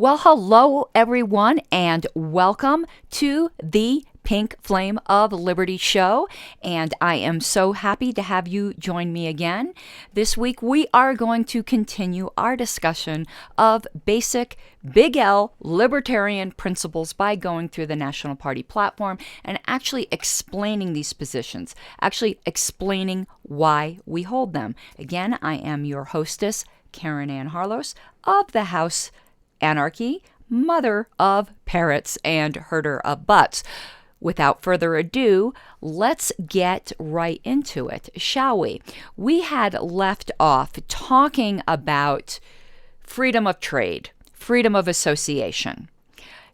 Well, hello, everyone, and welcome to the Pink Flame of Liberty show, and I am so happy to have you join me again. This week, we are going to continue our discussion of basic Big L libertarian principles by going through the National Party platform and actually explaining these positions, actually explaining why we hold them. Again, I am your hostess, Karen Ann Harlos of the House Anarchy, mother of parrots and herder of butts. Without further ado, let's get right into it, shall we? We had left off talking about freedom of trade, freedom of association.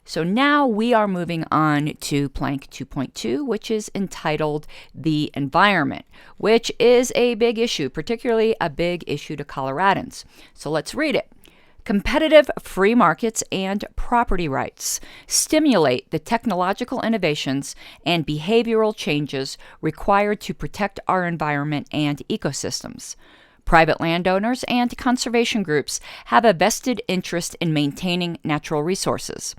So now we are moving on to Plank 2.2, which is entitled The Environment, which is a big issue, particularly a big issue to Coloradans. So let's read it. Competitive free markets and property rights stimulate the technological innovations and behavioral changes required to protect our environment and ecosystems. Private landowners and conservation groups have a vested interest in maintaining natural resources.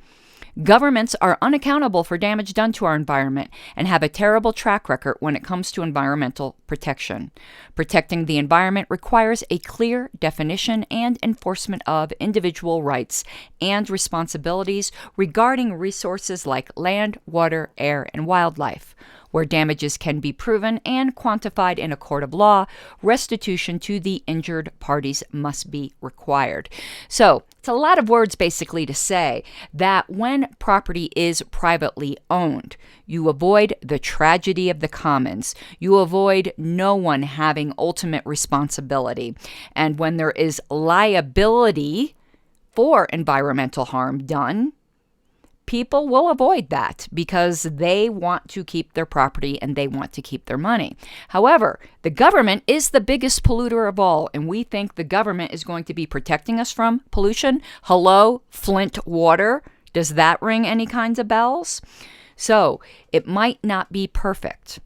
Governments are unaccountable for damage done to our environment and have a terrible track record when it comes to environmental protection. Protecting the environment requires a clear definition and enforcement of individual rights and responsibilities regarding resources like land, water, air, and wildlife. Where damages can be proven and quantified in a court of law, restitution to the injured parties must be required. So, it's a lot of words basically to say that when property is privately owned, you avoid the tragedy of the commons. You avoid no one having ultimate responsibility. And when there is liability for environmental harm done, people will avoid that because they want to keep their property and they want to keep their money. However, the government is the biggest polluter of all, and we think the government is going to be protecting us from pollution. Hello, Flint water. Does that ring any kinds of bells? So it might not be perfect.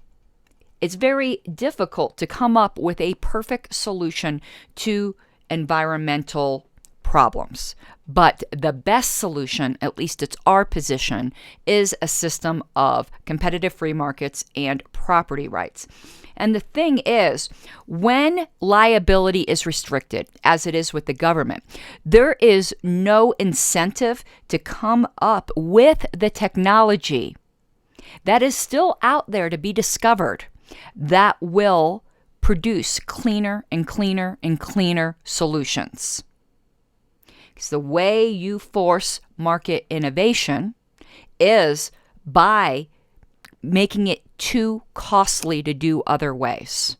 It's very difficult to come up with a perfect solution to environmental problems. But the best solution, at least it's our position, is a system of competitive free markets and property rights. And the thing is, when liability is restricted, as it is with the government, there is no incentive to come up with the technology that is still out there to be discovered that will produce cleaner and cleaner and cleaner solutions. Because the way you force market innovation is by making it too costly to do other ways.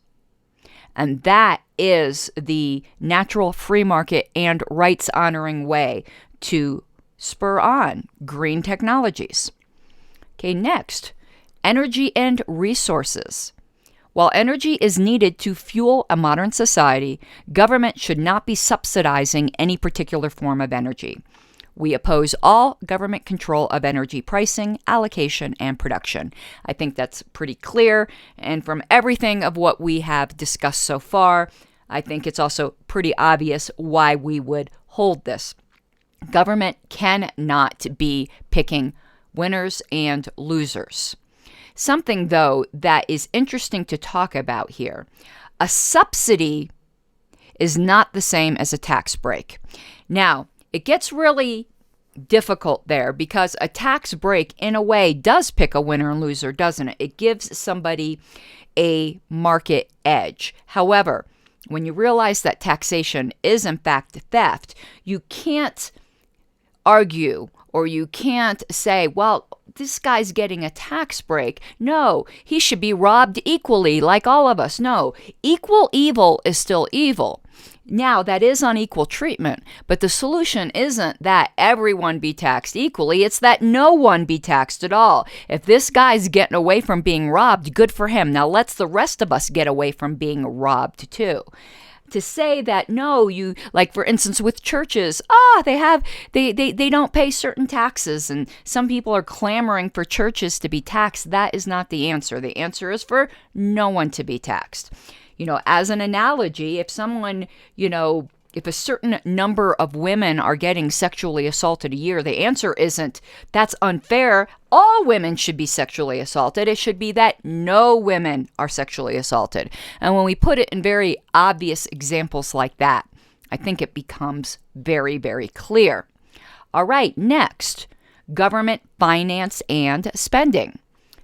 And that is the natural free market and rights honoring way to spur on green technologies. Okay, next, energy and resources. While energy is needed to fuel a modern society, government should not be subsidizing any particular form of energy. We oppose all government control of energy pricing, allocation, and production. I think that's pretty clear, and from everything of what we have discussed so far, I think it's also pretty obvious why we would hold this. Government cannot be picking winners and losers. Something, though, that is interesting to talk about here. A subsidy is not the same as a tax break. Now, it gets really difficult there because a tax break, in a way, does pick a winner and loser, doesn't it? It gives somebody a market edge. However, when you realize that taxation is, in fact, theft, you can't argue or you can't say, well, this guy's getting a tax break. No, he should be robbed equally like all of us. No, equal evil is still evil. Now, that is unequal treatment, but the solution isn't that everyone be taxed equally. It's that no one be taxed at all. If this guy's getting away from being robbed, good for him. Now, let's the rest of us get away from being robbed too. To say that, no, you, like for instance with churches, they don't pay certain taxes and some people are clamoring for churches to be taxed. That is not the answer. The answer is for no one to be taxed. As an analogy, if someone, if a certain number of women are getting sexually assaulted a year, the answer isn't, that's unfair. All women should be sexually assaulted. It should be that no women are sexually assaulted. And when we put it in very obvious examples like that, I think it becomes very, very clear. All right, next, government finance and spending.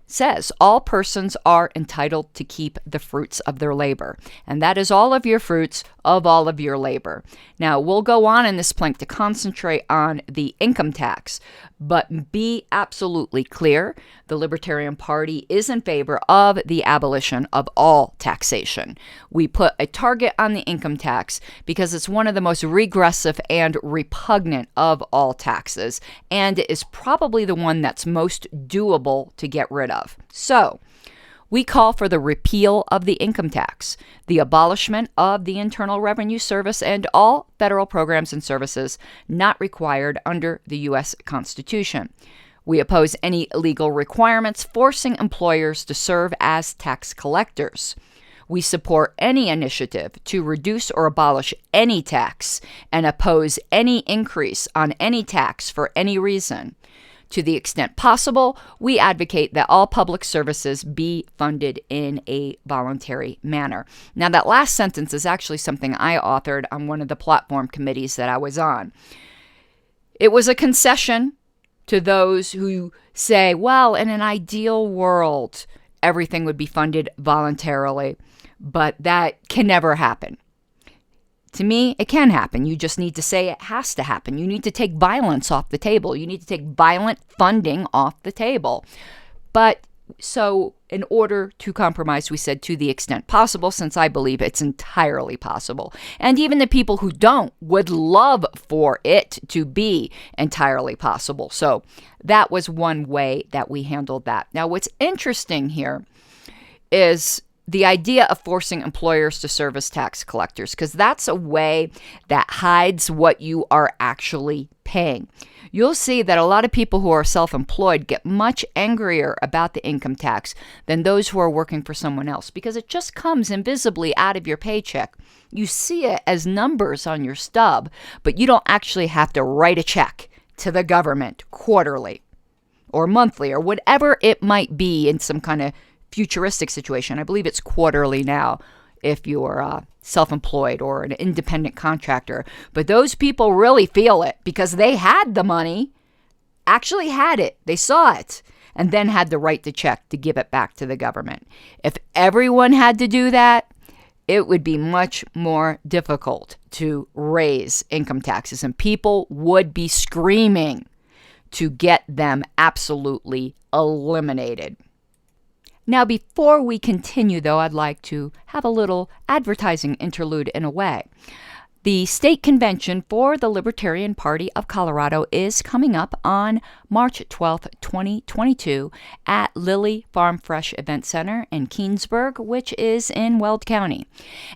Says all persons are entitled to keep the fruits of their labor. And that is all of your fruits of all of your labor. Now, we'll go on in this plank to concentrate on the income tax, but be absolutely clear. The Libertarian Party is in favor of the abolition of all taxation. We put a target on the income tax because it's one of the most regressive and repugnant of all taxes, and is probably the one that's most doable to get rid of. So, we call for the repeal of the income tax, the abolishment of the Internal Revenue Service, and all federal programs and services not required under the U.S. Constitution. We oppose any legal requirements forcing employers to serve as tax collectors. We support any initiative to reduce or abolish any tax and oppose any increase on any tax for any reason. To the extent possible, we advocate that all public services be funded in a voluntary manner. Now, that last sentence is actually something I authored on one of the platform committees that I was on. It was a concession to those who say, well, in an ideal world, everything would be funded voluntarily, but that can never happen. To me, it can happen. You just need to say it has to happen. You need to take violence off the table. You need to take violent funding off the table. But so in order to compromise, we said to the extent possible, since I believe it's entirely possible. And even the people who don't would love for it to be entirely possible. So that was one way that we handled that. Now, what's interesting here is the idea of forcing employers to serve as tax collectors, because that's a way that hides what you are actually paying. You'll see that a lot of people who are self-employed get much angrier about the income tax than those who are working for someone else, because it just comes invisibly out of your paycheck. You see it as numbers on your stub, but you don't actually have to write a check to the government quarterly or monthly or whatever it might be in some kind of futuristic situation. I believe it's quarterly now if you're self-employed or an independent contractor. But those people really feel it because they had the money, actually had it, they saw it, and then had the right to check to give it back to the government. If everyone had to do that, it would be much more difficult to raise income taxes, and people would be screaming to get them absolutely eliminated. Now, before we continue, though, I'd like to have a little advertising interlude in a way. The state convention for the Libertarian Party of Colorado is coming up on March 12th, 2022 at Lilly Farm Fresh Event Center in Keensburg, which is in Weld County.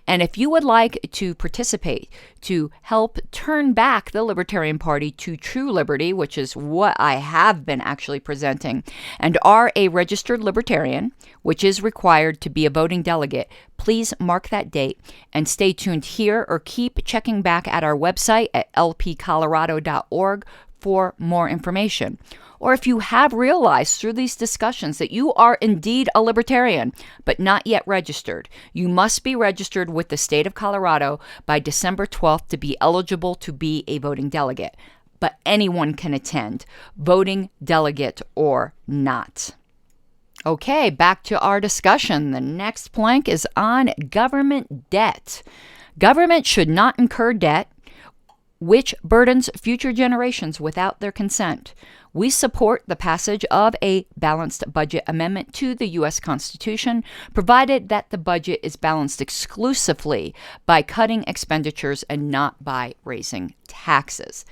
And if you would like to participate to help turn back the Libertarian Party to true liberty, which is what I have been actually presenting, and are a registered Libertarian, which is required to be a voting delegate, please mark that date and stay tuned here or keep checking back at our website at lpcolorado.org for more information. Or if you have realized through these discussions that you are indeed a libertarian, but not yet registered, you must be registered with the state of Colorado by December 12th to be eligible to be a voting delegate. But anyone can attend, voting delegate or not. Okay, back to our discussion. The next plank is on government debt. Government should not incur debt which burdens future generations without their consent. We support the passage of a balanced budget amendment to the U.S. Constitution, provided that the budget is balanced exclusively by cutting expenditures and not by raising taxes.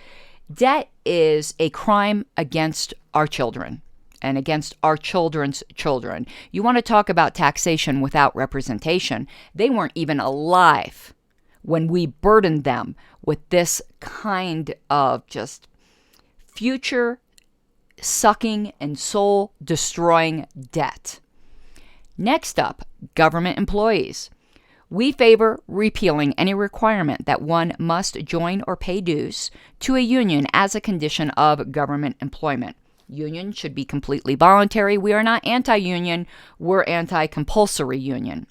Debt is a crime against our children and against our children's children. You want to talk about taxation without representation? They weren't even alive when we burdened them with this kind of just future sucking and soul destroying debt. Next up, government employees. We favor repealing any requirement that one must join or pay dues to a union as a condition of government employment. Union should be completely voluntary. We are not anti-union. We're anti-compulsory union.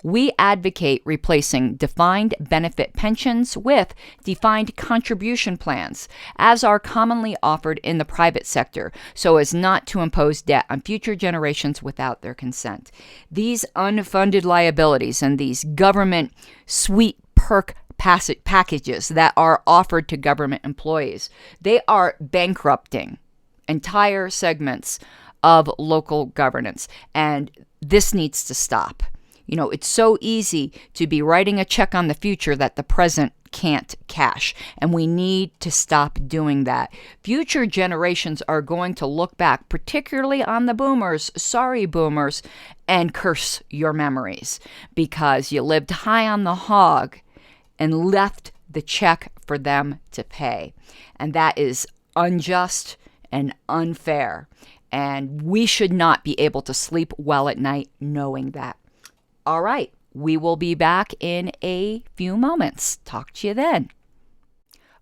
We advocate replacing defined benefit pensions with defined contribution plans, as are commonly offered in the private sector, so as not to impose debt on future generations without their consent. These unfunded liabilities and these government sweet perk packages that are offered to government employees, they are bankrupting entire segments of local governance, and this needs to stop. You know, it's so easy to be writing a check on the future that the present can't cash, and we need to stop doing that. Future generations are going to look back, particularly on the boomers, sorry boomers, and curse your memories because you lived high on the hog and left the check for them to pay. And that is unjust and unfair, and we should not be able to sleep well at night knowing that. All right, we will be back in a few moments. Talk to you then.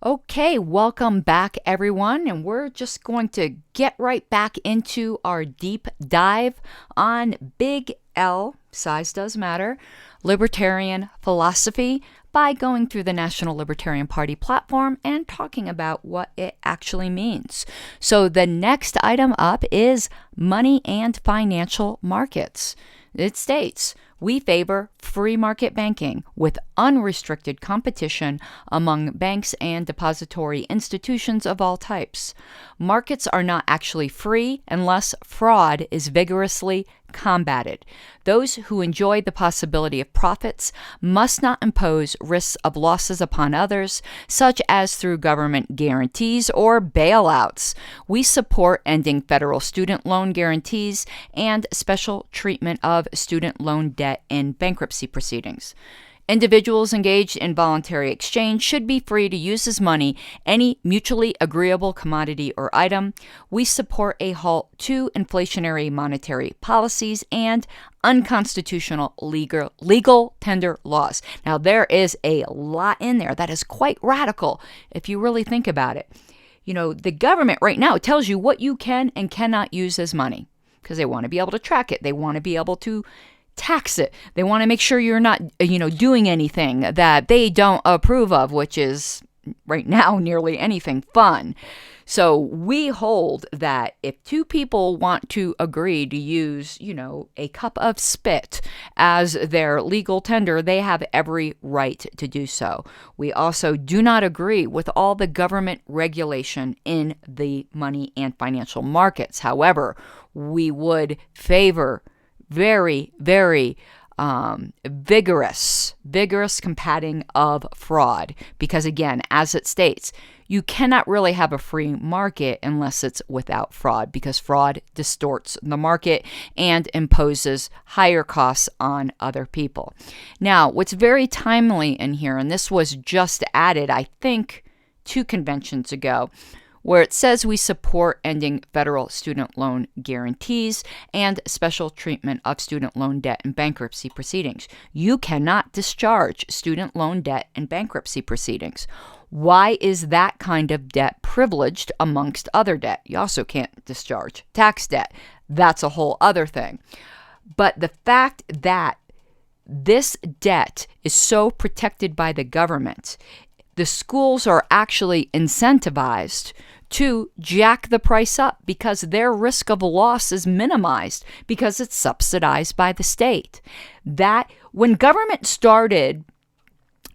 Okay, welcome back, everyone, and we're just going to get right back into our deep dive on Big L, size does matter, libertarian philosophy by going through the National Libertarian Party platform and talking about what it actually means. So the next item up is money and financial markets. It states, we favor free market banking with unrestricted competition among banks and depository institutions of all types. Markets are not actually free unless fraud is vigorously combated. Those who enjoy the possibility of profits must not impose risks of losses upon others, such as through government guarantees or bailouts. We support ending federal student loan guarantees and special treatment of student loan debt in bankruptcy proceedings. Individuals engaged in voluntary exchange should be free to use as money any mutually agreeable commodity or item. We support a halt to inflationary monetary policies and unconstitutional legal tender laws. Now, there is a lot in there that is quite radical if you really think about it. You know, the government right now tells you what you can and cannot use as money because they want to be able to track it. They want to be able to tax it. They want to make sure you're not, doing anything that they don't approve of, which is right now nearly anything fun. So we hold that if two people want to agree to use, a cup of spit as their legal tender, they have every right to do so. We also do not agree with all the government regulation in the money and financial markets. However, we would favor very, very vigorous combating of fraud. Because again, as it states, you cannot really have a free market unless it's without fraud, because fraud distorts the market and imposes higher costs on other people. Now, what's very timely in here, and this was just added, I think, 2 conventions ago, where it says we support ending federal student loan guarantees and special treatment of student loan debt in bankruptcy proceedings. You cannot discharge student loan debt in bankruptcy proceedings. Why is that kind of debt privileged amongst other debt? You also can't discharge tax debt. That's a whole other thing. But the fact that this debt is so protected by the government, the schools are actually incentivized to jack the price up because their risk of loss is minimized because it's subsidized by the state. That when government started,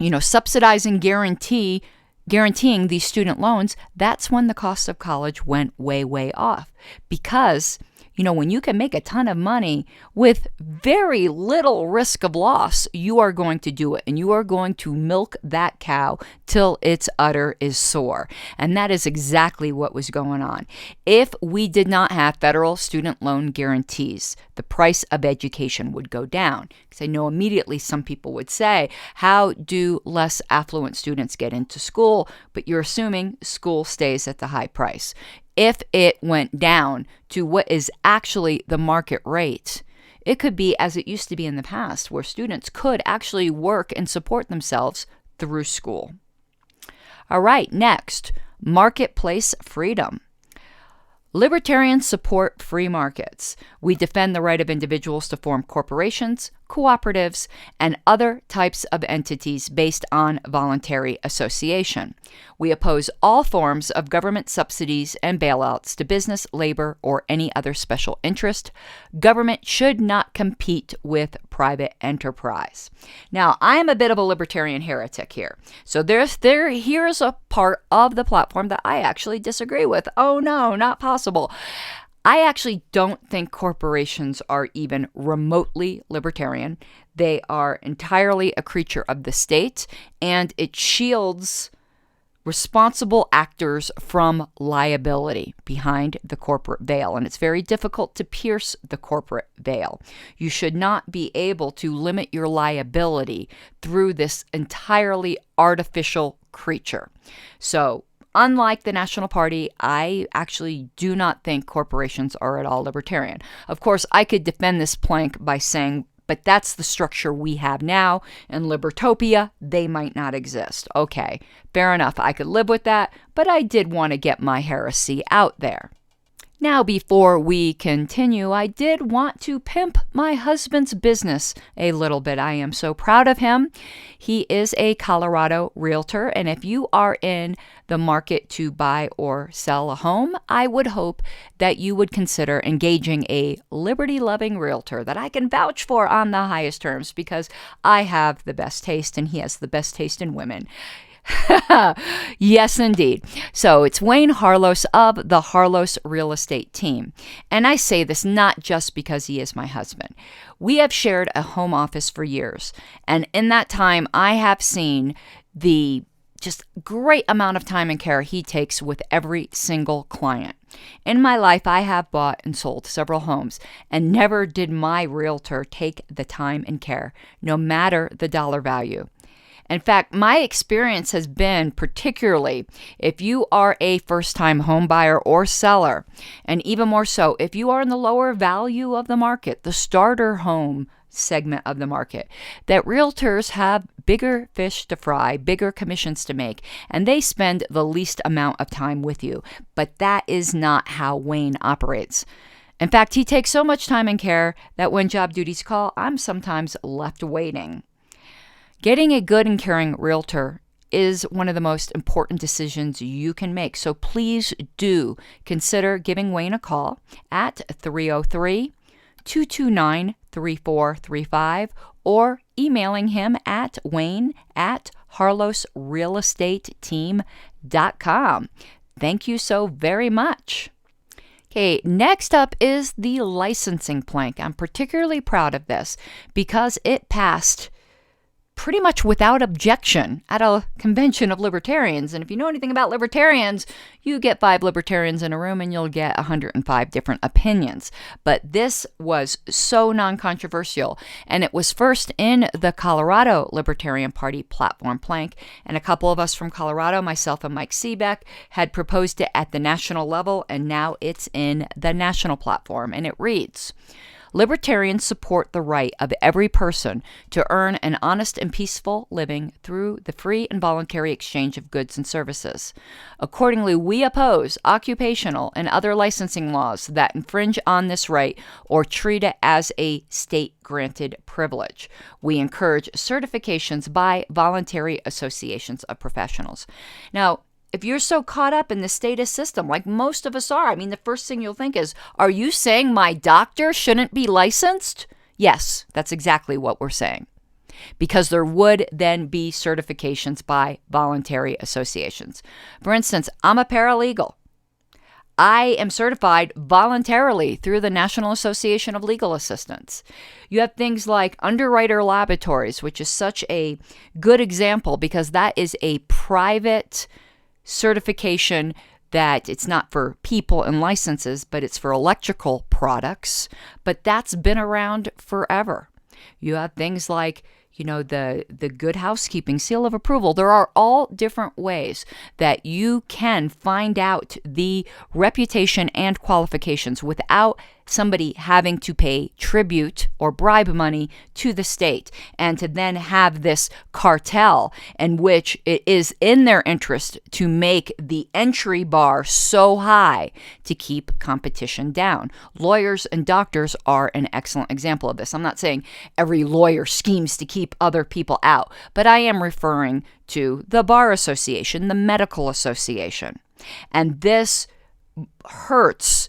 subsidizing guaranteeing these student loans, that's when the cost of college went way, way off. Because when you can make a ton of money with very little risk of loss, you are going to do it. And you are going to milk that cow till its udder is sore. And that is exactly what was going on. If we did not have federal student loan guarantees, the price of education would go down. Because I know immediately some people would say, how do less affluent students get into school? But you're assuming school stays at the high price. If it went down to what is actually the market rate, It could be as it used to be in the past, where students could actually work and support themselves through school. All right, next, marketplace freedom. Libertarians support free markets. We defend the right of individuals to form corporations, cooperatives, and other types of entities based on voluntary association. We oppose all forms of government subsidies and bailouts to business, labor, or any other special interest. Government should not compete with private enterprise. Now, I am a bit of a libertarian heretic here. So here's a part of the platform that I actually disagree with. Oh no, not possible. I actually don't think corporations are even remotely libertarian. They are entirely a creature of the state, and it shields responsible actors from liability behind the corporate veil. And it's very difficult to pierce the corporate veil. You should not be able to limit your liability through this entirely artificial creature. So, unlike the National Party, I actually do not think corporations are at all libertarian. Of course, I could defend this plank by saying, but that's the structure we have now. In Libertopia, they might not exist. Okay, fair enough. I could live with that, but I did want to get my heresy out there. Now, before we continue, I did want to pimp my husband's business a little bit. I am so proud of him. He is a Colorado realtor, and if you are in the market to buy or sell a home, I would hope that you would consider engaging a liberty-loving realtor that I can vouch for on the highest terms, because I have the best taste and he has the best taste in women. Yes, indeed. So it's Wayne Harlos of the Harlos Real Estate Team. And I say this not just because he is my husband. We have shared a home office for years. And in that time, I have seen the just great amount of time and care he takes with every single client. In my life, I have bought and sold several homes, and never did my realtor take the time and care, no matter the dollar value. In fact, my experience has been, particularly if you are a first-time home buyer or seller, and even more so if you are in the lower value of the market, the starter home segment of the market, that realtors have bigger fish to fry, bigger commissions to make, and they spend the least amount of time with you. But that is not how Wayne operates. In fact, he takes so much time and care that when job duties call, I'm sometimes left waiting. Getting a good and caring realtor is one of the most important decisions you can make. So please do consider giving Wayne a call at 303-229-3435 or emailing him at wayne@harlosrealestateteam.com. Thank you so very much. Okay, next up is the licensing plank. I'm particularly proud of this because it passed pretty much without objection at a convention of libertarians. And if you know anything about libertarians, you get 5 libertarians in a room and you'll get 105 different opinions. But this was so non-controversial, and it was first in the Colorado Libertarian Party platform plank, and a couple of us from Colorado, myself and Mike Seebeck, had proposed it at the national level, and now it's in the national platform, and it reads, Libertarians support the right of every person to earn an honest and peaceful living through the free and voluntary exchange of goods and services. Accordingly, we oppose occupational and other licensing laws that infringe on this right or treat it as a state-granted privilege. We encourage certifications by voluntary associations of professionals. Now, if you're so caught up in the status system, like most of us are, I mean, the first thing you'll think is, are you saying my doctor shouldn't be licensed? Yes, that's exactly what we're saying. Because there would then be certifications by voluntary associations. For instance, I'm a paralegal. I am certified voluntarily through the National Association of Legal Assistants. You have things like Underwriter Laboratories, which is such a good example because that is a private certification that it's not for people and licenses, but it's for electrical products. But that's been around forever. You have things like, the Good Housekeeping Seal of Approval. There are all different ways that you can find out the reputation and qualifications without somebody having to pay tribute or bribe money to the state, and to then have this cartel in which it is in their interest to make the entry bar so high to keep competition down. Lawyers and doctors are an excellent example of this. I'm not saying every lawyer schemes to keep other people out, but I am referring to the Bar Association, the Medical Association. And this hurts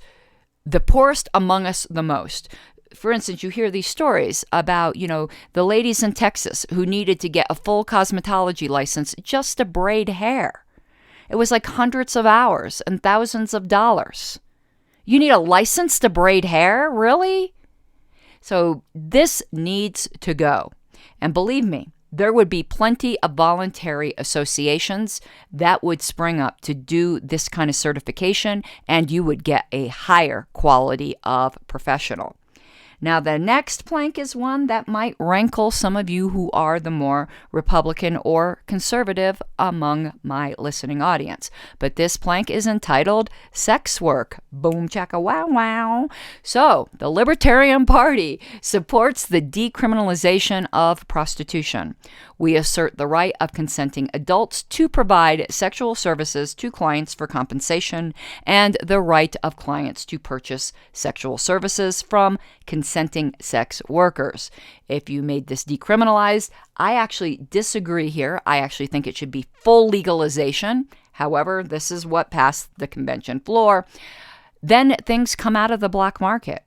the poorest among us the most. For instance, you hear these stories about, the ladies in Texas who needed to get a full cosmetology license just to braid hair. It was like hundreds of hours and thousands of dollars. You need a license to braid hair? Really? So this needs to go. And believe me, there would be plenty of voluntary associations that would spring up to do this kind of certification, and you would get a higher quality of professional. Now, the next plank is one that might rankle some of you who are the more Republican or conservative among my listening audience. But this plank is entitled Sex Work. Boom, chaka, wow, wow. So, the Libertarian Party supports the decriminalization of prostitution. We assert the right of consenting adults to provide sexual services to clients for compensation, and the right of clients to purchase sexual services from consenting sex workers. If you made this decriminalized, I actually disagree here. I actually think it should be full legalization. However, this is what passed the convention floor. Then things come out of the black market.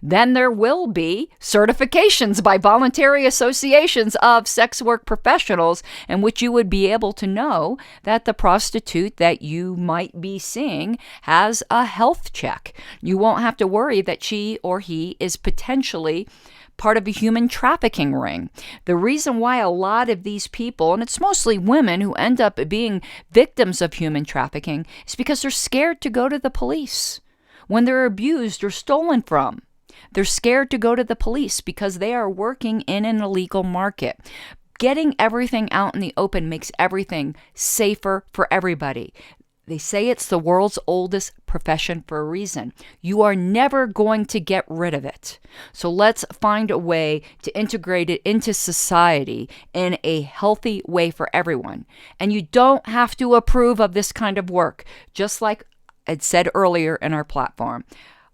Then there will be certifications by voluntary associations of sex work professionals in which you would be able to know that the prostitute that you might be seeing has a health check. You won't have to worry that she or he is potentially part of a human trafficking ring. The reason why a lot of these people, and it's mostly women who end up being victims of human trafficking, is because they're scared to go to the police when they're abused or stolen from. They're scared to go to the police because they are working in an illegal market. Getting everything out in the open makes everything safer for everybody. They say it's the world's oldest profession for a reason. You are never going to get rid of it. So let's find a way to integrate it into society in a healthy way for everyone. And you don't have to approve of this kind of work, just like I said earlier in our platform.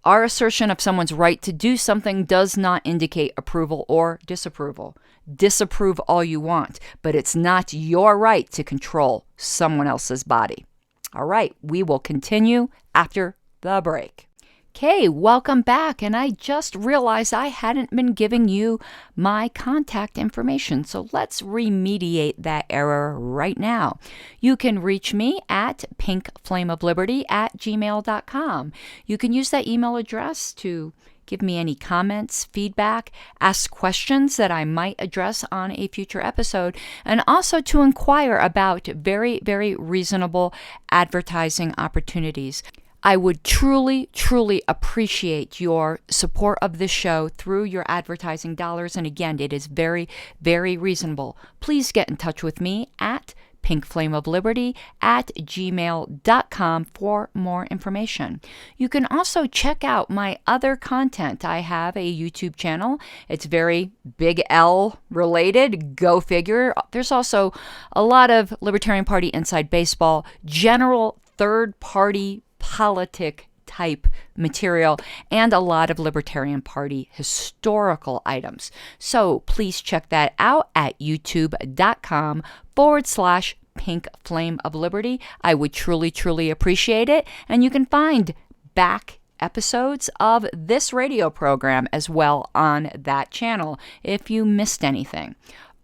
Our assertion of someone's right to do something does not indicate approval or disapproval. Disapprove all you want, but it's not your right to control someone else's body. All right, we will continue after the break. Okay, welcome back. And I just realized I hadn't been giving you my contact information. So let's remediate that error right now. You can reach me at pinkflameofliberty@gmail.com. You can use that email address to give me any comments, feedback, ask questions that I might address on a future episode, and also to inquire about very, very reasonable advertising opportunities. I would truly, truly appreciate your support of this show through your advertising dollars. And again, it is very, very reasonable. Please get in touch with me at pinkflameofliberty@gmail.com for more information. You can also check out my other content. I have a YouTube channel. It's very Big L related. Go figure. There's also a lot of Libertarian Party inside baseball, general third-party politic type material, and a lot of Libertarian Party historical items. So please check that out at youtube.com/Pink Flame of Liberty. I would truly, truly appreciate it. And you can find back episodes of this radio program as well on that channel if you missed anything.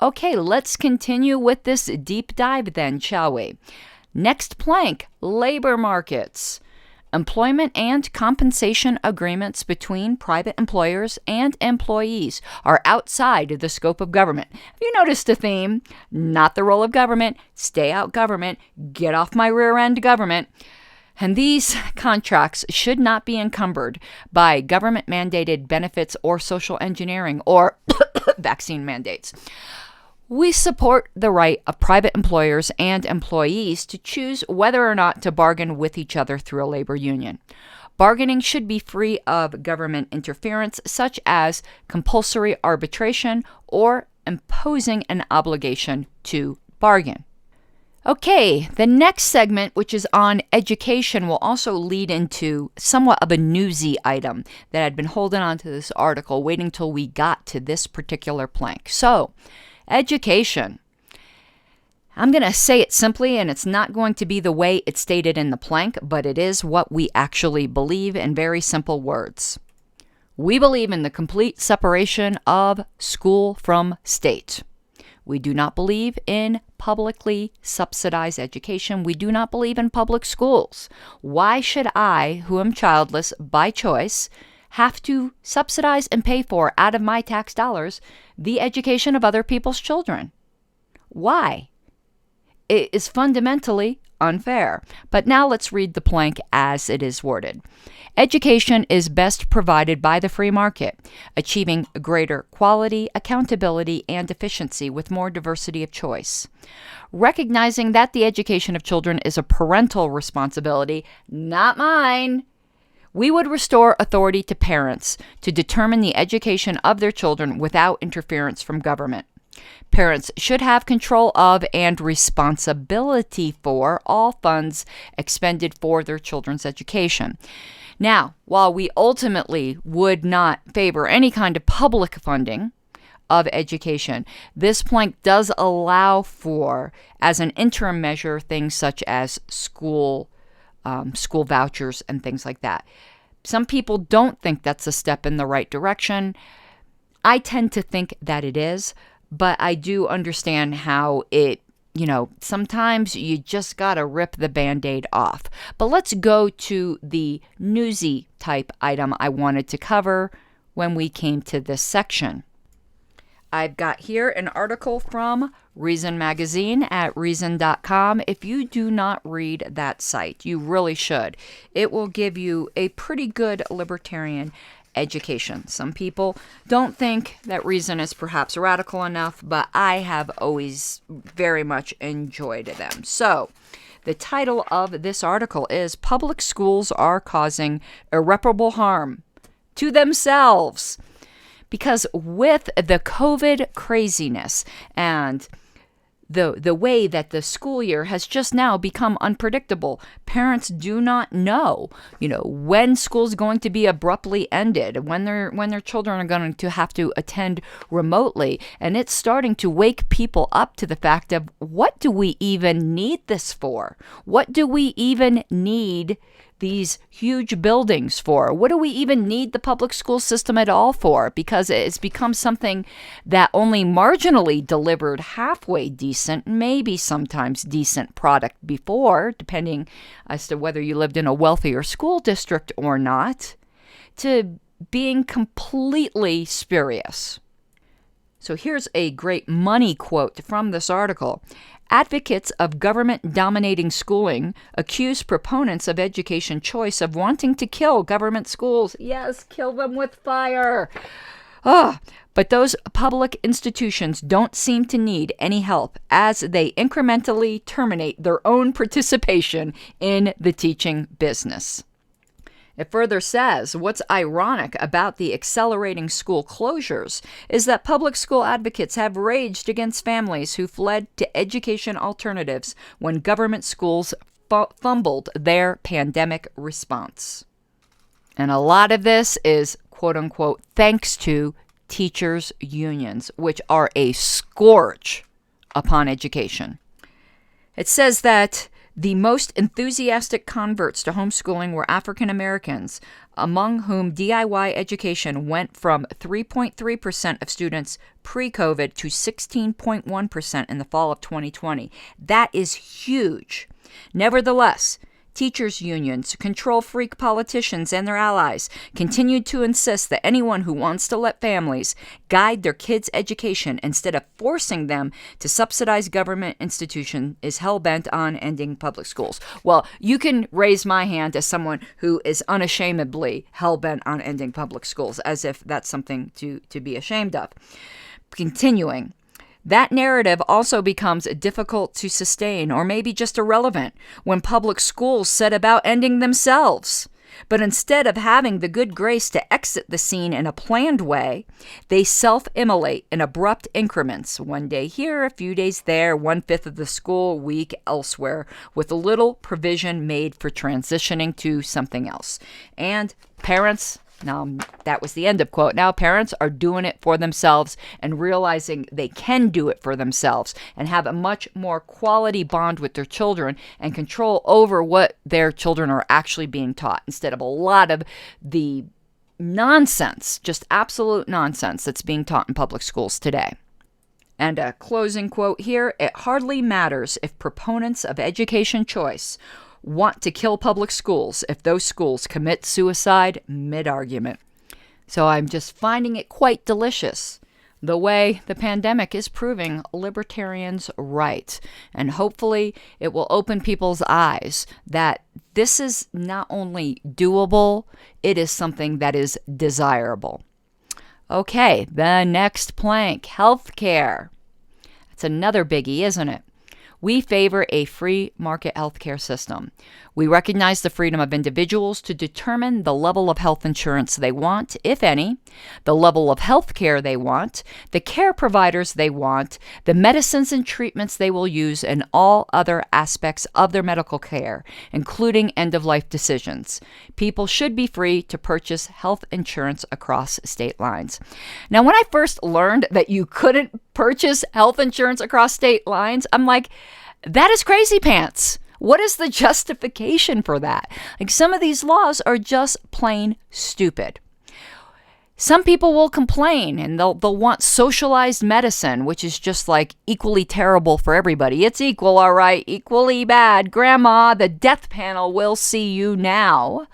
Okay, let's continue with this deep dive then, shall we? Next plank, labor markets. Employment and compensation agreements between private employers and employees are outside the scope of government. Have you noticed a theme? Not the role of government. Stay out government. Get off my rear end government. And these contracts should not be encumbered by government-mandated benefits or social engineering or vaccine mandates. We support the right of private employers and employees to choose whether or not to bargain with each other through a labor union. Bargaining should be free of government interference, such as compulsory arbitration or imposing an obligation to bargain. Okay, the next segment, which is on education, will also lead into somewhat of a newsy item that I'd been holding on to this article, waiting till we got to this particular plank. So, education. I'm going to say it simply, and it's not going to be the way it's stated in the plank, but it is what we actually believe in very simple words. We believe in the complete separation of school from state. We do not believe in publicly subsidized education. We do not believe in public schools. Why should I, who am childless by choice, have to subsidize and pay for, out of my tax dollars, the education of other people's children? Why? It is fundamentally unfair. But now let's read the plank as it is worded. Education is best provided by the free market, achieving greater quality, accountability, and efficiency with more diversity of choice. Recognizing that the education of children is a parental responsibility, not mine, we would restore authority to parents to determine the education of their children without interference from government. Parents should have control of and responsibility for all funds expended for their children's education. Now, while we ultimately would not favor any kind of public funding of education, this plank does allow for, as an interim measure, things such as school vouchers and things like that. Some people don't think that's a step in the right direction. I tend to think that it is, but I do understand how it, sometimes you just got to rip the Band-Aid off. But let's go to the newsy type item I wanted to cover when we came to this section. I've got here an article from Reason Magazine at reason.com. If you do not read that site, you really should. It will give you a pretty good libertarian education. Some people don't think that Reason is perhaps radical enough, but I have always very much enjoyed them. So, the title of this article is Public Schools Are Causing Irreparable Harm to Themselves. Because with the COVID craziness and the way that the school year has just now become unpredictable, parents do not know, when school's going to be abruptly ended, when their children are going to have to attend remotely, and it's starting to wake people up to the fact of, what do we even need this for? What do we even need these huge buildings for? What do we even need the public school system at all for? Because it's become something that only marginally delivered halfway decent, maybe sometimes decent product before, depending as to whether you lived in a wealthier school district or not, to being completely spurious. So here's a great money quote from this article. Advocates of government-dominating schooling accuse proponents of education choice of wanting to kill government schools. Yes, kill them with fire. But those public institutions don't seem to need any help as they incrementally terminate their own participation in the teaching business. It further says, what's ironic about the accelerating school closures is that public school advocates have raged against families who fled to education alternatives when government schools fumbled their pandemic response. And a lot of this is, quote unquote, thanks to teachers' unions, which are a scourge upon education. It says that the most enthusiastic converts to homeschooling were African Americans, among whom DIY education went from 3.3% of students pre-COVID to 16.1% in the fall of 2020. That is huge. Nevertheless, teachers' unions, control freak politicians and their allies continued to insist that anyone who wants to let families guide their kids' education instead of forcing them to subsidize government institution is hell-bent on ending public schools. Well, you can raise my hand as someone who is unashamedly hell-bent on ending public schools, as if that's something to be ashamed of. Continuing. That narrative also becomes difficult to sustain or maybe just irrelevant when public schools set about ending themselves. But instead of having the good grace to exit the scene in a planned way, they self-immolate in abrupt increments, one day here, a few days there, 1/5 of the school week elsewhere, with little provision made for transitioning to something else. And parents, now that was the end of quote. Now parents are doing it for themselves and realizing they can do it for themselves and have a much more quality bond with their children and control over what their children are actually being taught, instead of a lot of the nonsense, just absolute nonsense that's being taught in public schools today. And a closing quote here: "It hardly matters if proponents of education choice want to kill public schools if those schools commit suicide mid-argument." So I'm just finding it quite delicious the way the pandemic is proving libertarians right. And hopefully it will open people's eyes that this is not only doable, it is something that is desirable. Okay, the next plank, healthcare. It's another biggie, isn't it? We favor a free market healthcare system. We recognize the freedom of individuals to determine the level of health insurance they want, if any, the level of healthcare they want, the care providers they want, the medicines and treatments they will use, and all other aspects of their medical care, including end-of-life decisions. People should be free to purchase health insurance across state lines. Now, when I first learned that you couldn't purchase health insurance across state lines, I'm like, that is crazy pants. What is the justification for that? Like, some of these laws are just plain stupid. Some people will complain and they'll want socialized medicine, which is just like equally terrible for everybody. It's equal, all right, equally bad. Grandma, the death panel will see you now.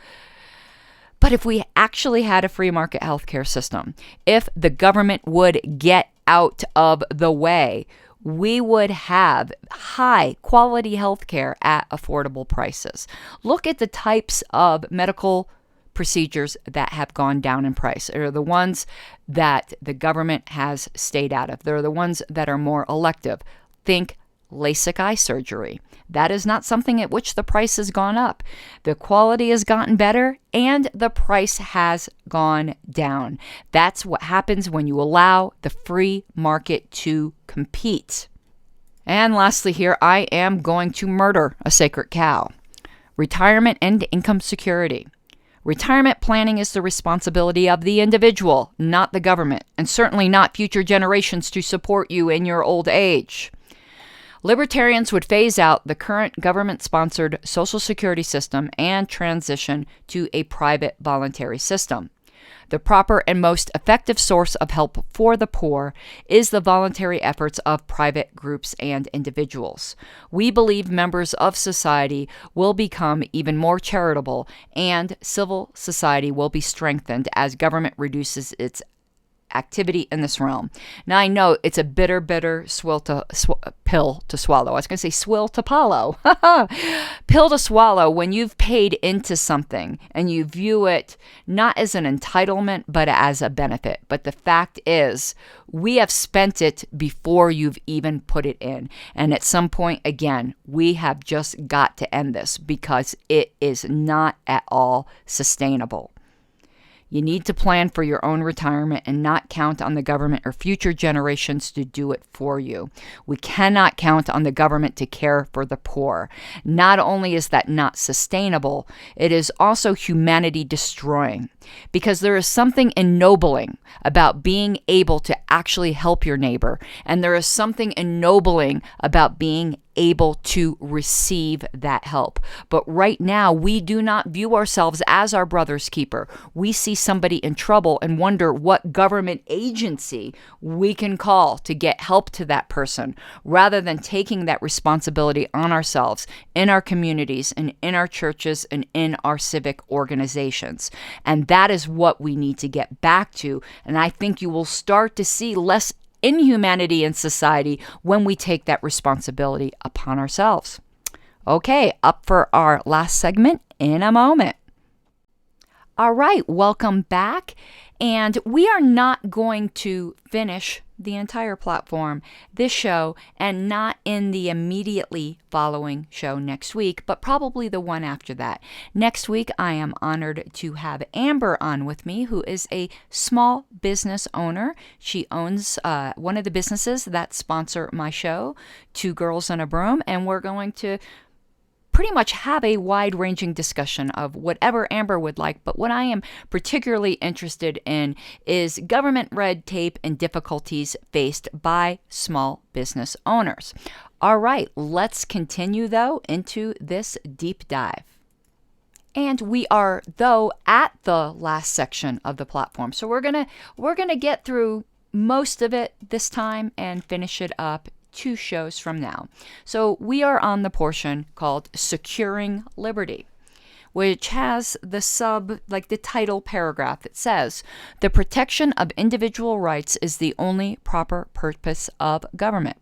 But if we actually had a free market healthcare system, if the government would get out of the way, we would have high quality healthcare at affordable prices. Look at the types of medical procedures that have gone down in price. They're the ones that the government has stayed out of. They're the ones that are more elective. Think LASIK eye surgery. That is not something at which the price has gone up. The quality has gotten better and the price has gone down. That's what happens when you allow the free market to compete. And lastly here, I am going to murder a sacred cow. Retirement and income security. Retirement planning is the responsibility of the individual, not the government, and certainly not future generations to support you in your old age. Libertarians would phase out the current government-sponsored Social Security system and transition to a private voluntary system. The proper and most effective source of help for the poor is the voluntary efforts of private groups and individuals. We believe members of society will become even more charitable and civil society will be strengthened as government reduces its activity in this realm. Now, I know it's a bitter pill to swallow. I was going to say swill to follow. Pill to swallow when you've paid into something and you view it not as an entitlement, but as a benefit. But the fact is, we have spent it before you've even put it in. And at some point, again, we have just got to end this because it is not at all sustainable. You need to plan for your own retirement and not count on the government or future generations to do it for you. We cannot count on the government to care for the poor. Not only is that not sustainable, it is also humanity destroying, because there is something ennobling about being able to actually help your neighbor, and there is something ennobling about being able to receive that help. But right now, we do not view ourselves as our brother's keeper. We see somebody in trouble and wonder what government agency we can call to get help to that person, rather than taking that responsibility on ourselves in our communities and in our churches and in our civic organizations. And that is what we need to get back to. And I think you will start to see less inhumanity in society when we take that responsibility upon ourselves. Okay, up for our last segment in a moment. All right, welcome back. And we are not going to finish the entire platform this show and not in the immediately following show next week, but probably the one after that. Next week, I am honored to have Amber on with me, who is a small business owner. She owns one of the businesses that sponsor my show, Two Girls and a Broom, and we're going to pretty much have a wide-ranging discussion of whatever Amber would like, but what I am particularly interested in is government red tape and difficulties faced by small business owners. All right, let's continue, though, into this deep dive. And we are, though, at the last section of the platform. So we're gonna get through most of it this time and finish it up 2 shows from now. So we are on the portion called Securing Liberty, which has the title paragraph that says, "The protection of individual rights is the only proper purpose of government.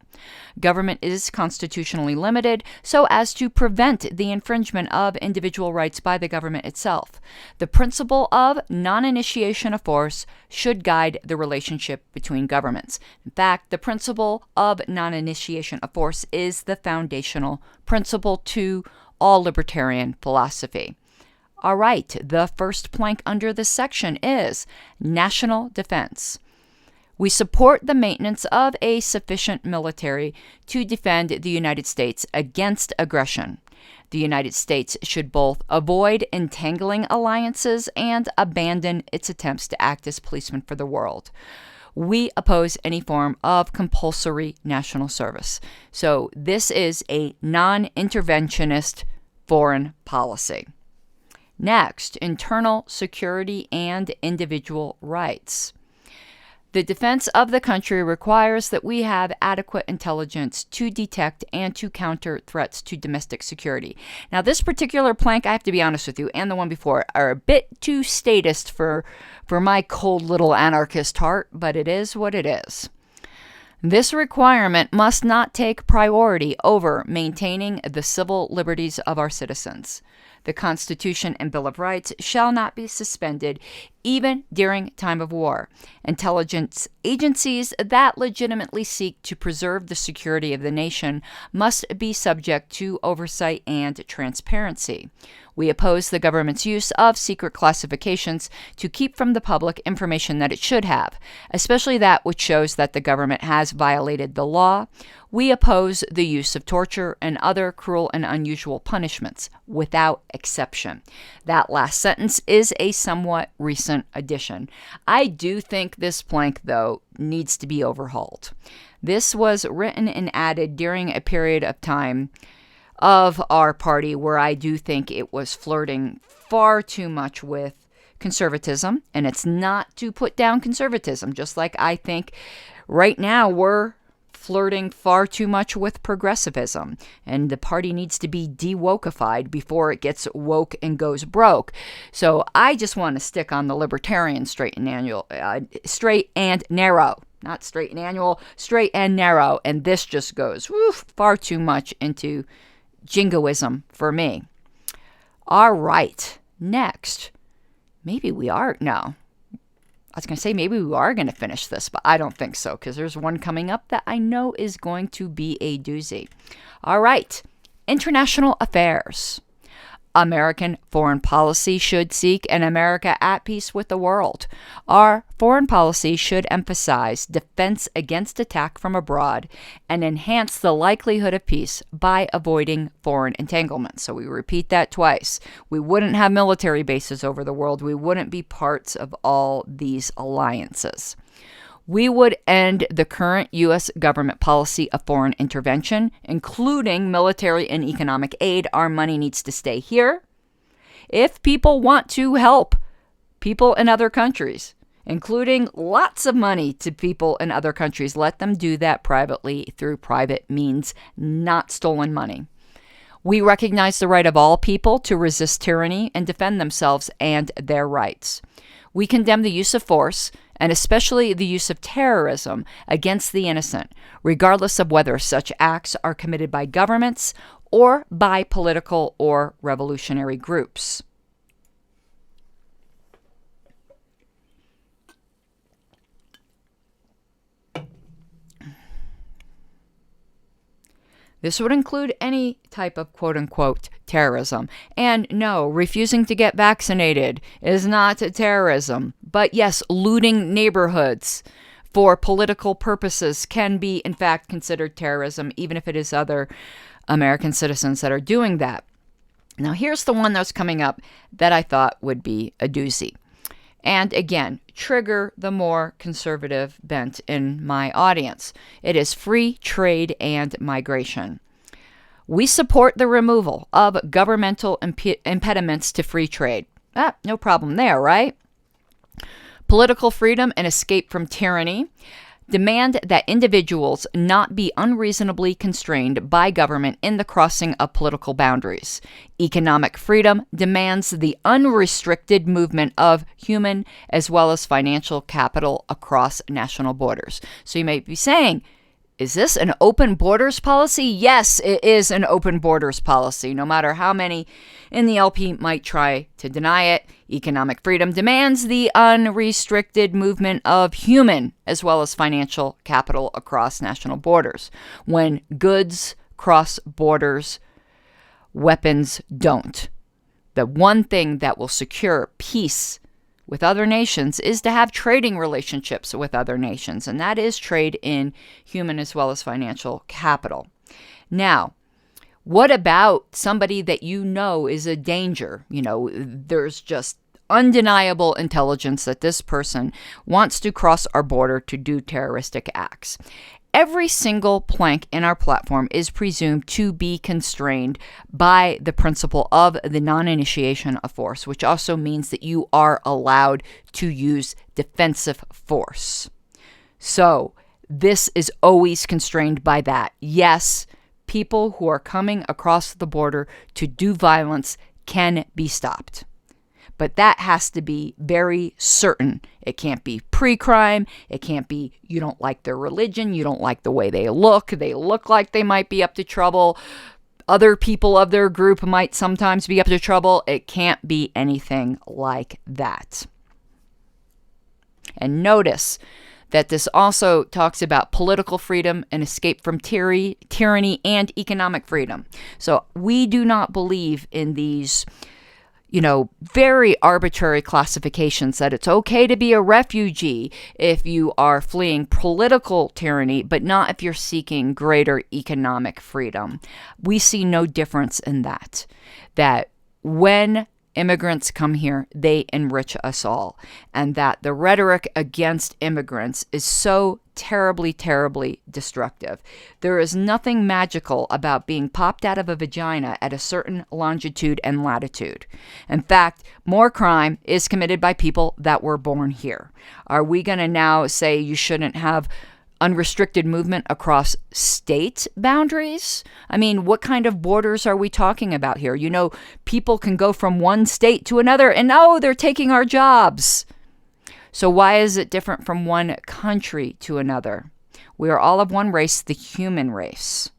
Government is constitutionally limited so as to prevent the infringement of individual rights by the government itself. The principle of non-initiation of force should guide the relationship between governments. In fact, the principle of non-initiation of force is the foundational principle to all libertarian philosophy." All right, the first plank under this section is national defense. We support the maintenance of a sufficient military to defend the United States against aggression. The United States should both avoid entangling alliances and abandon its attempts to act as policemen for the world. We oppose any form of compulsory national service. So this is a non-interventionist foreign policy. Next, internal security and individual rights. The defense of the country requires that we have adequate intelligence to detect and to counter threats to domestic security. Now, this particular plank, I have to be honest with you, and the one before, are a bit too statist for my cold little anarchist heart, but it is what it is. This requirement must not take priority over maintaining the civil liberties of our citizens. The Constitution and Bill of Rights shall not be suspended even during time of war. Intelligence agencies that legitimately seek to preserve the security of the nation must be subject to oversight and transparency. We oppose the government's use of secret classifications to keep from the public information that it should have, especially that which shows that the government has violated the law. We oppose the use of torture and other cruel and unusual punishments, without exception. That last sentence is a somewhat recent addition. I do think this plank, though, needs to be overhauled. This was written and added during a period of time of our party where I do think it was flirting far too much with conservatism, and it's not to put down conservatism, just like I think right now we're flirting far too much with progressivism, and the party needs to be de-wokeified before it gets woke and goes broke. So I just want to stick on the libertarian straight and narrow. Not straight and annual, straight and narrow, and this just goes far too much into jingoism for me. All right, next. Maybe we are going to finish this, but I don't think so, because there's one coming up that I know is going to be a doozy. All right, international affairs. American foreign policy should seek an America at peace with the world. Our foreign policy should emphasize defense against attack from abroad and enhance the likelihood of peace by avoiding foreign entanglements. So we repeat that twice. We wouldn't have military bases over the world. We wouldn't be parts of all these alliances. We would end the current U.S. government policy of foreign intervention, including military and economic aid. Our money needs to stay here. If people want to help people in other countries, including lots of money to people in other countries, let them do that privately through private means, not stolen money. We recognize the right of all people to resist tyranny and defend themselves and their rights. We condemn the use of force, and especially the use of terrorism against the innocent, regardless of whether such acts are committed by governments or by political or revolutionary groups. This would include any type of quote-unquote terrorism. And no, refusing to get vaccinated is not terrorism. But yes, looting neighborhoods for political purposes can be, in fact, considered terrorism, even if it is other American citizens that are doing that. Now, here's the one that's coming up that I thought would be a doozy. And again, trigger the more conservative bent in my audience. It is free trade and migration. We support the removal of governmental impediments to free trade. No problem there, right? Political freedom and escape from tyranny. Demand that individuals not be unreasonably constrained by government in the crossing of political boundaries. Economic freedom demands the unrestricted movement of human as well as financial capital across national borders. So you may be saying, is this an open borders policy? Yes, it is an open borders policy, no matter how many in the LP might try to deny it. Economic freedom demands the unrestricted movement of human as well as financial capital across national borders. When goods cross borders, weapons don't. The one thing that will secure peace with other nations is to have trading relationships with other nations, and that is trade in human as well as financial capital. Now, what about somebody that you know is a danger? You know, there's just undeniable intelligence that this person wants to cross our border to do terroristic acts. Every single plank in our platform is presumed to be constrained by the principle of the non-initiation of force, which also means that you are allowed to use defensive force. So this is always constrained by that. Yes, people who are coming across the border to do violence can be stopped. But that has to be very certain. It can't be pre-crime. It can't be you don't like their religion. You don't like the way they look. They look like they might be up to trouble. Other people of their group might sometimes be up to trouble. It can't be anything like that. And notice that this also talks about political freedom and escape from tyranny and economic freedom. So we do not believe in these very arbitrary classifications that it's okay to be a refugee if you are fleeing political tyranny, but not if you're seeking greater economic freedom. We see no difference in that. That when immigrants come here, they enrich us all. And that the rhetoric against immigrants is so terribly, terribly destructive. There is nothing magical about being popped out of a vagina at a certain longitude and latitude. In fact, more crime is committed by people that were born here. Are we going to now say you shouldn't have unrestricted movement across state boundaries? I mean, what kind of borders are we talking about here? People can go from one state to another and they're taking our jobs. So why is it different from one country to another? We are all of one race, the human race.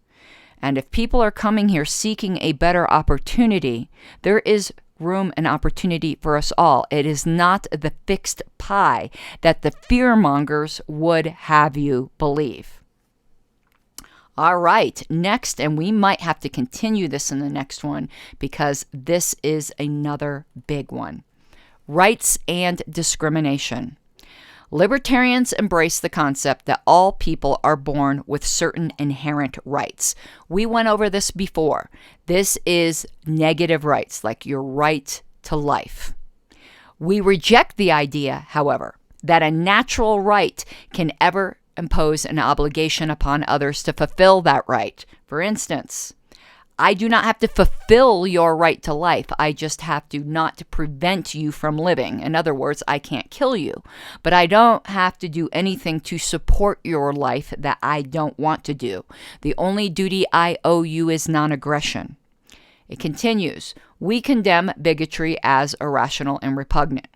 And if people are coming here seeking a better opportunity, there is room and opportunity for us all. It is not the fixed pie that the fearmongers would have you believe. All right, next, and we might have to continue this in the next one because this is another big one. Rights and discrimination. Libertarians embrace the concept that all people are born with certain inherent rights. We went over this before. This is negative rights, like your right to life. We reject the idea, however, that a natural right can ever impose an obligation upon others to fulfill that right. For instance, I do not have to fulfill your right to life. I just have to not prevent you from living. In other words, I can't kill you. But I don't have to do anything to support your life that I don't want to do. The only duty I owe you is non-aggression. It continues, we condemn bigotry as irrational and repugnant.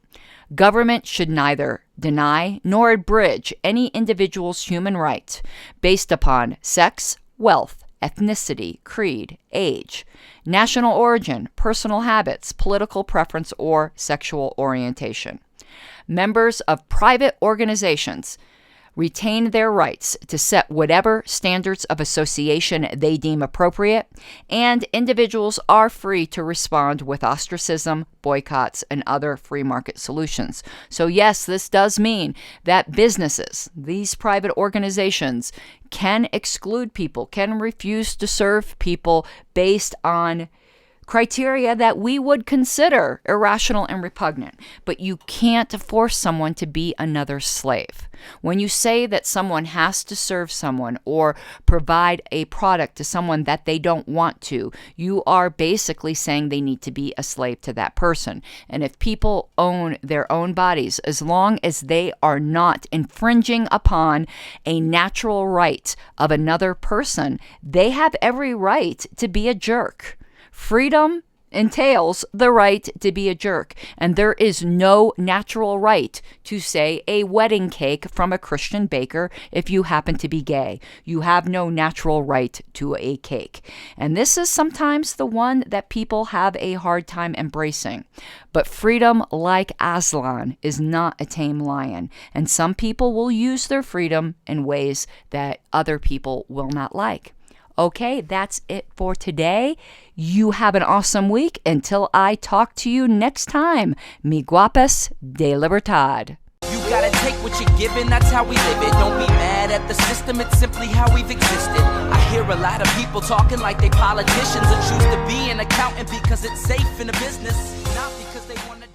Government should neither deny nor abridge any individual's human right based upon sex, wealth, ethnicity, creed, age, national origin, personal habits, political preference, or sexual orientation. Members of private organizations retain their rights to set whatever standards of association they deem appropriate, and individuals are free to respond with ostracism, boycotts, and other free market solutions. So yes, this does mean that businesses, these private organizations, can exclude people, can refuse to serve people based on criteria that we would consider irrational and repugnant. But you can't force someone to be another slave. When you say that someone has to serve someone or provide a product to someone that they don't want to, you are basically saying they need to be a slave to that person. And if people own their own bodies, as long as they are not infringing upon a natural right of another person, they have every right to be a jerk. Freedom entails the right to be a jerk, and there is no natural right to, say, a wedding cake from a Christian baker if you happen to be gay. You have no natural right to a cake. And this is sometimes the one that people have a hard time embracing. But freedom, like Aslan, is not a tame lion, and some people will use their freedom in ways that other people will not like. Okay, that's it for today. You have an awesome week. Until I talk to you next time, mi guapas de libertad. You gotta take what you're given, that's how we live it. Don't be mad at the system, it's simply how we've existed. I hear a lot of people talking like they politicians and choose to be an accountant because it's safe in the business, not because they want to